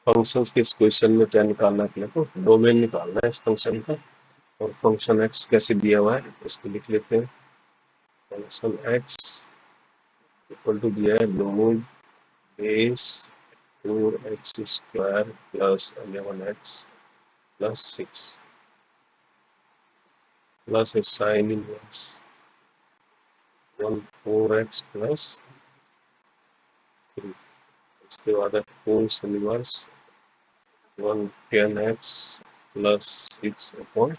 Functions के इस question में क्या निकालना है अपने को, डोमेन निकालना है इस फंक्शन का। और फंक्शन एक्स कैसे दिया हुआ है इसको लिख लेते हैं। फंक्शन एक्स इक्वल टू दिया है log base 4x² plus 11x plus 6 plus a sine inverse 4x plus 3। इसके बाद है कोस इनवर्स 10x प्लस 6/3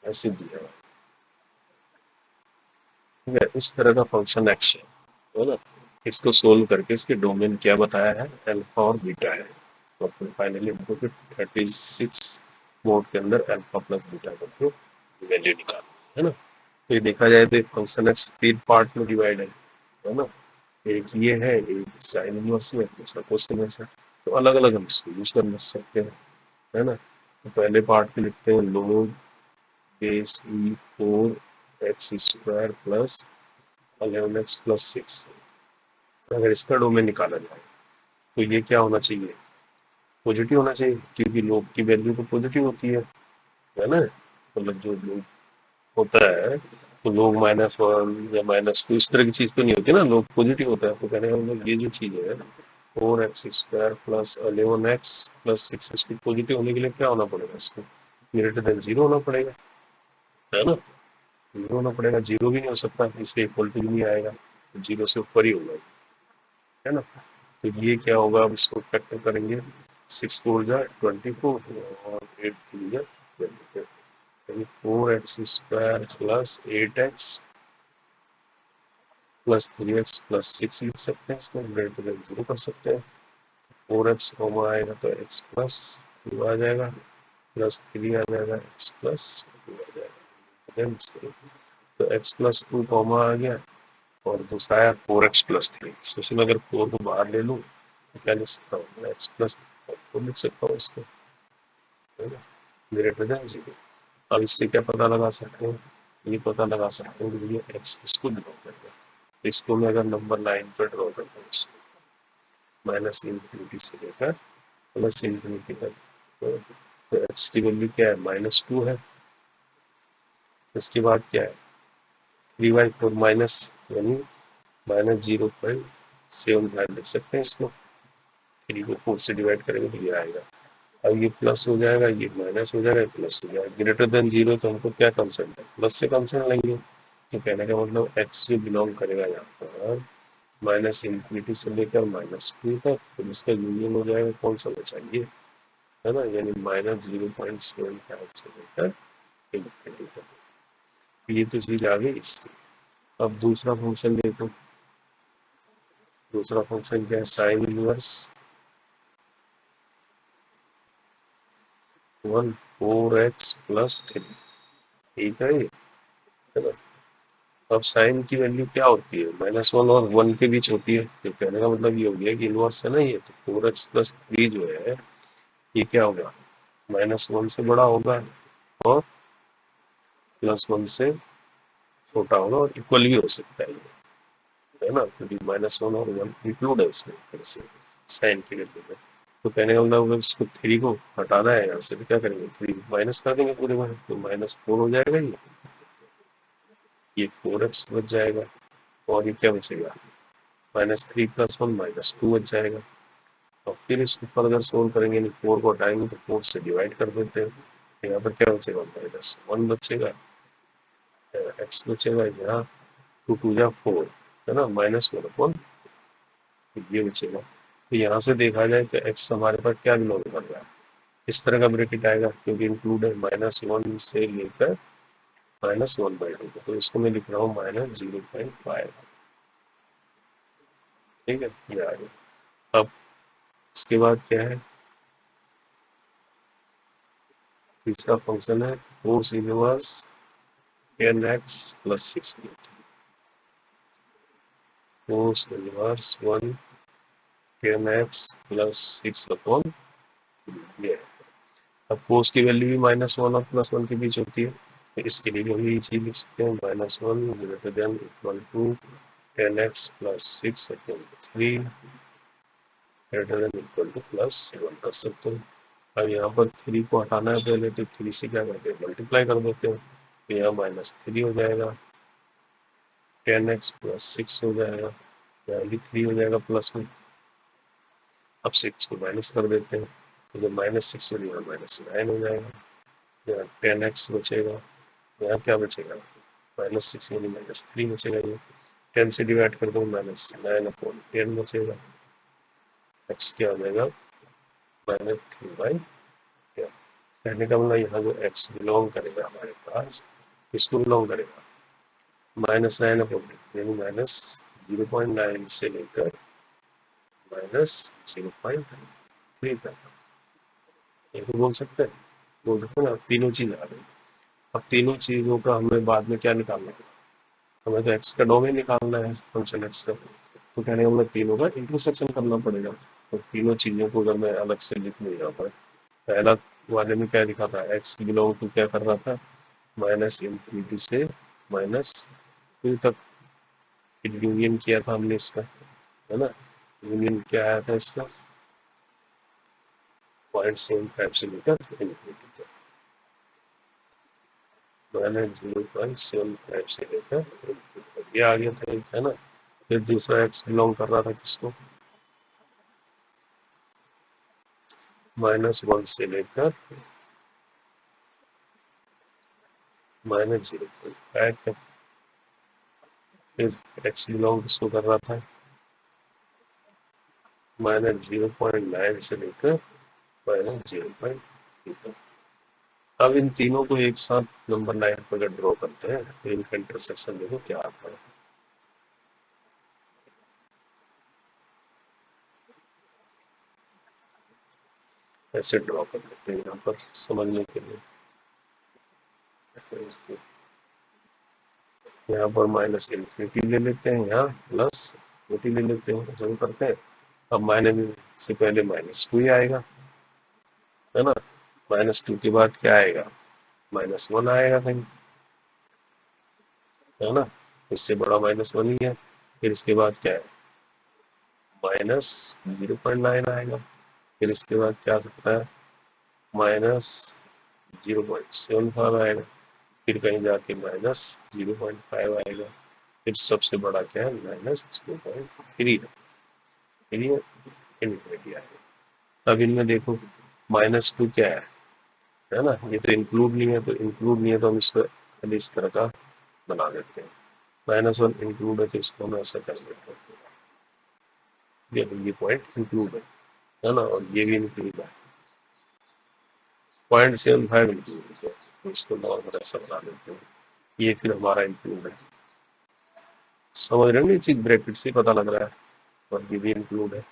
ऐसे दिया है। ठीक है, इस तरह का फंक्शन एक्स है ना। इसको सोल्व करके इसके डोमेन क्या बताया है, अल्फा और बीटा है। तो अपने फाइनली हमको फिर 36 मोड के अंदर अल्फा प्लस बीटा करके वैल्यू निकाल है ना। तो ये देखा जाए तो फंक्शन एक्स 3 पार्ट में डिवाइड है ना। एक ये है, एक साइन इनवर्स में, दूसरा कोसाइनस है। तो अलग अलग हम इसको यूज कर सकते हैं, है ना। तो पहले पार्ट में लिखते हैं लोग बेस ई 4x² प्लस 11x प्लस 6। अगर इसका डोमेन निकाला जाए तो ये क्या होना चाहिए, पॉजिटिव होना चाहिए, क्योंकि लोग की वैल्यू तो पॉजिटिव होती है ना। मतलब जो लोग होता है तो लोग -1 या -2 इस तरह की चीज तो नहीं होती ना, लोग पॉजिटिव होता है। तो कहने का मतलब ये जो चीज है 4x² प्लस 11x प्लस 6, इसको पॉजिटिव होने के लिए क्या होना पड़ेगा, इसको ग्रेटर देन 0 होना पड़ेगा, है ना। 0 होना पड़ेगा, 0 भी नहीं हो सकता, इसलिए इक्वल टू भी नहीं आएगा, 0 से ऊपर ही होगा, है ना। तो ये क्या होगा, अब इसको फैक्टर करेंगे, 6 4 जा 24 और 8 3 जा 24, 4x² plus 8x plus 3x plus 6 लिख सकते हैं, इसको ग्रेटर देन 0 कर सकते हैं। 4x कॉमन आएगा तो x प्लस 2 आ जाएगा, प्लस 3 आ जाएगा, x प्लस 2 आ जाएगा। तो x प्लस 2 कॉमन आ गया और दूसरा है 4x प्लस 3। इसमें से मैं अगर 4 को बाहर ले लूँ तो क्या लिख सकता हूँ, x प्लस 4 लिख सकता हूँ इसको, ग्रेटर देन 0। अब इससे क्या पता लगा सकते हैं, ये पता लगा सकते हैं कि ये x इसको ड्रॉ करेगा। तो इसको मैं अगर नंबर 9 पर ड्रॉ करता हूँ, इसको -∞ से लेकर +∞ तक, तो x की वैल्यू क्या है, -2 है। इसके बाद क्या है 3/4 माइनस, यानी -0.75 लिख सकते हैं इसको। 3 को 4 से डिवाइड करेंगे तो ये आएगा। अब ये प्लस हो जाएगा, ये माइनस हो जाएगा, प्लस हो जाएगा। ग्रेटर देन 0 तो हमको क्या कंसर्न है, प्लस से कंसर्न लेंगे। तो कहने का मतलब x जो बिलोंग करेगा यहाँ पर -∞ से लेकर -2 तक, तो इसका यूनियन हो जाएगा कौन सा बचा, ये है ना, यानी -0.75 से लेकर ∞ तक। ये तो चीज आ गई इसकी। अब दूसरा फंक्शन देखो, दूसरा फंक्शन क्या है, साइन इनवर्स 4x प्लस 3, ठीक है ना। अब साइन की वैल्यू क्या होती है, -1 और 1 के बीच होती है। तो कहने का मतलब ये हो गया कि इनवर्स है ना ये, तो 4x प्लस 3 जो है ये क्या होगा, -1 से बड़ा होगा और +1 से छोटा होगा, और इक्वल भी हो सकता है, है ना, क्योंकि -1 और 1 इंक्लूड है इसमें फिर से साइन की वैल्यू में। तो कहने का मतलब अगर इसको 3 को हटाना है यहाँ से तो क्या करेंगे, 3 माइनस कर देंगे पूरे में, तो -4 हो जाएगा, ये 4x बच जाएगा। और ये क्या बचेगा, -3 + 1 -2 बच जाएगा। और फिर इसको ऊपर अगर सोल्व करेंगे, यानी 4 को हटाएंगे तो 4 से डिवाइड कर देते हैं, यहाँ पर क्या बचेगा, -1 बचेगा, x बचेगा, यहाँ 2 2 जा 4, है ना, -1/, ये बचेगा। तो यहाँ से देखा जाए तो x हमारे पास क्या बिलोंग कर रहा है, इस तरह का ब्रैकेट आएगा, क्योंकि इंक्लूड है -1 से लेकर -1/2। तो इसको मैं लिख रहा हूँ -0.5, ठीक है, ये आ गया। अब इसके बाद क्या है, तीसरा फंक्शन है cos inverse 10x plus 6, cos inverse 1 10x plus 6/, ये। अब कोस की वैल्यू भी -1 और +1 के बीच होती है, तो इसके लिए भी हम यही चीज लिख सकते हैं, -1 greater than equal to 10x plus 6/3 greater than equal to +1 कर सकते हो। अब यहाँ पर 3 को हटाना है पहले, तो 3 से क्या करते हैं, मल्टीप्लाई कर देते हो, तो यहाँ -3 हो जाएगा, 10x + 6 हो जाएगा, यहाँ भी 3 हो जाएगा प्लस में। अब 6 को माइनस कर देते हैं, तो जब -6 हो जाएगा -9 हो जाएगा, यहाँ 10x बचेगा, यहाँ क्या बचेगा, -6 यानी -3 बचेगा, ये 10 से डिवाइड कर दो, -9/10 बचेगा, x क्या हो जाएगा, -3/10। कहने का मतलब यहाँ जो x बिलोंग करेगा हमारे पास, किसको बिलोंग करेगा, -9/10 यानी -0.9 से लेकर -0.3 तक, ये तो बोल सकते हैं ना, तीनों चीज आ गई। अब तीनों चीजों का हमें बाद में क्या निकालना है, हमें तो x का डोमेन निकालना है, फंक्शन x का, तो कहने का मतलब तीनों का इंटरसेक्शन करना पड़ेगा। तो तीनों चीजों को अगर मैं अलग से लिख लूँ यहाँ पर, पहला वाले में क्या लिखा था, x बिलोंग टू क्या कर रहा था, -∞ से -2 तक यूनियन किया था हमने इसका, है ना, यूनियन क्या आया था इसका, 0.75 से लेकर इन्फिनिटी तक, -0.75 से लेकर इन्फिनिटी तक, ये आ गया था एक, है ना। फिर दूसरा x बिलोंग कर रहा था किसको, -1 से लेकर -0.5 तक। फिर x बिलोंग किसको कर रहा था, -0.9 से लेकर -0.3 तक। अब इन तीनों को एक साथ नंबर 9 पर अगर ड्रॉ करते हैं, तो इनका इंटरसेक्शन देखो क्या आता है। ऐसे ड्रॉ कर लेते हैं यहाँ पर समझने के लिए, यहाँ पर -∞ ले लेते हैं, यहाँ +∞ ले लेते हैं, ऐसा करते हैं। अब माइनस से पहले -2 ही आएगा, है ना, -2 के बाद क्या आएगा, -1 आएगा कहीं, है ना, इससे बड़ा -1 ही है। फिर इसके बाद क्या है, -0.9 आएगा। फिर इसके बाद क्या आ सकता है, -0.75 आएगा। फिर कहीं जाके -0.5 आएगा। फिर सबसे बड़ा क्या है, -0.3 है, फिर ये इनफिनिटी आएगा। अब इनमें देखो -2 क्या है ना, ये तो इंक्लूड नहीं है, तो इंक्लूड नहीं है तो हम इसको खाली इस तरह का बना देते हैं, -1 इंक्लूड है तो इसको हम ऐसा कर देते हैं, ये पॉइंट इंक्लूड है ना, और ये भी इंक्लूड है, 0.75 इंक्लूड है, तो इसको नॉर्मल ऐसा बना देते हैं, ये फिर हमारा इंक्लूड है। समझ रहे हो, ये चीज ब्रैकेट से पता लग रहा है, और ये भी इंक्लूड है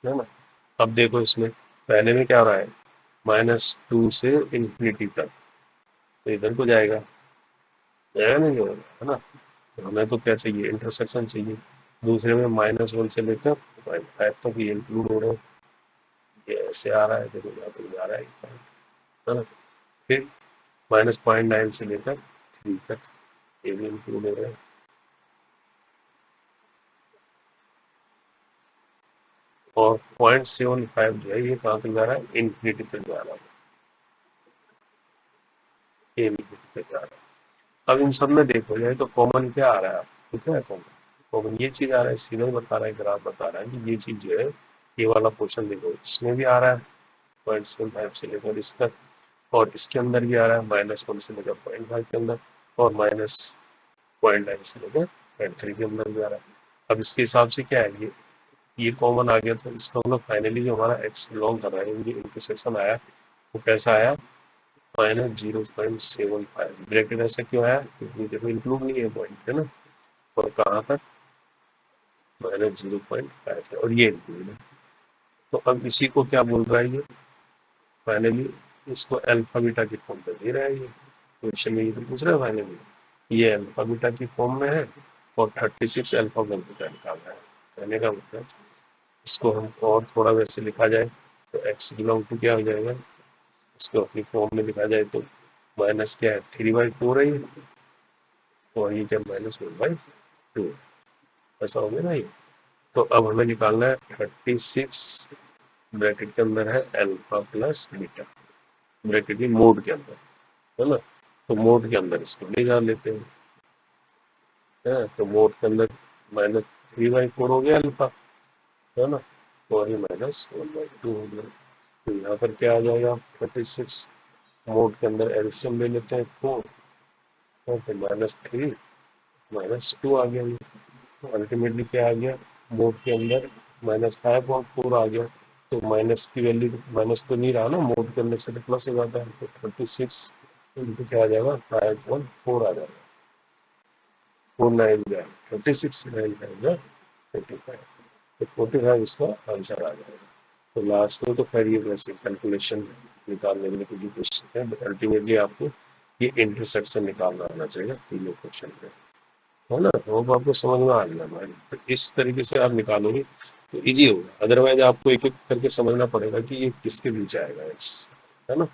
ना। अब देखो इसमें पहले में क्या हो रहा है, -2 से इन्फिनिटी तक, तो इधर को जाएगा, जाएगा नहीं जाएगा, है ना। तो हमें तो क्या चाहिए, इंटरसेक्शन चाहिए। दूसरे में -1 से लेकर 0.5 तक ये इंक्लूड हो रहे हैं, ये ऐसे आ रहा है, देखो यहाँ तक जा रहा है ना। फिर -0.9 से लेकर 3 तक ये भी इंक्लूड हो रहे हैं, और 0.75 जो है ये कहाँ तक जा रहा है, इन्फिनिटी तक जा रहा है, ये इन्फिनिटी तक जा रहा है। अब इन सब में देखो जाए तो कॉमन क्या आ रहा है, ठीक है, कॉमन कॉमन ये चीज आ रहा है, सीधा ही बता रहा है, ग्राफ बता रहा है कि ये चीज जो है, ये वाला पोर्शन देखो इसमें भी आ रहा है, 0.75 से लेकर इस तक, और इसके अंदर भी आ रहा है, -1 से लेकर 0.5 के अंदर, और -0.9 से लेकर 0.3 के अंदर भी आ रहा है। अब इसके हिसाब से क्या है, ये कॉमन आ गया, तो इसका मतलब फाइनली जो हमारा एक्स बिलोंग कर रहा है, ये इंटरसेक्शन आया, वो कैसा आया, -0.75। ब्रैकेट ऐसा क्यों आया, क्योंकि देखो इंक्लूड नहीं है पॉइंट, है ना, और कहाँ तक, -0.5 है, और ये इंक्लूड है। तो अब इसी को क्या बोल रहा है ये, फाइनली इसको अल्फा बीटा की फॉर्म पे दे रहा है, ये क्वेश्चन में ये तो पूछ रहा है फाइनली, ये अल्फा बीटा की फॉर्म में है, और 36 अल्फा बीटा निकालना है। कहने का मतलब इसको हम और थोड़ा वैसे लिखा जाए, तो एक्स बिलोंग टू क्या हो जाएगा, इसको अपनी फॉर्म में लिखा जाए तो माइनस क्या है, 3/4 है ये, और ये जब -1/2 ऐसा हो गया ना ये। तो अब हमें निकालना है 36 ब्रैकेट के अंदर है अल्फा प्लस बीटा, ब्रैकेट की मोड के अंदर, है ना। तो मोड के अंदर इसको ले जा लेते हैं, तो मोड के अंदर -3/4 हो गया अल्फा, है ना, वही -1/2 हो गया। तो यहाँ पर क्या आ जाएगा 36, मोड के अंदर एलसीएम ले लेते हैं 4, तो -3 -2 आ गया ये। तो अल्टीमेटली क्या आ गया, मोड के अंदर -5/4 आ गया। तो माइनस की वैल्यू, माइनस तो नहीं रहा ना, मोड के अंदर से तो प्लस हो जाता है। तो 36 इंटू क्या आ जाएगा 5/4 आ जाएगा, 4/9 जाएगा, 36/9 45, तो 45 इसका आंसर आ जाएगा। तो लास्ट में तो खैर ये वैसे कैलकुलेशन निकालने के लिए जो क्वेश्चन है, अल्टीमेटली आपको ये इंटरसेक्शन निकालना आना चाहिए तीनों क्वेश्चन में, है ना। तो अब आपको समझ में आ गया भाई, तो इस तरीके से आप निकालोगे तो इजी होगा, अदरवाइज आपको एक एक करके समझना पड़ेगा कि ये किसके बीच आएगा एक्स, है ना।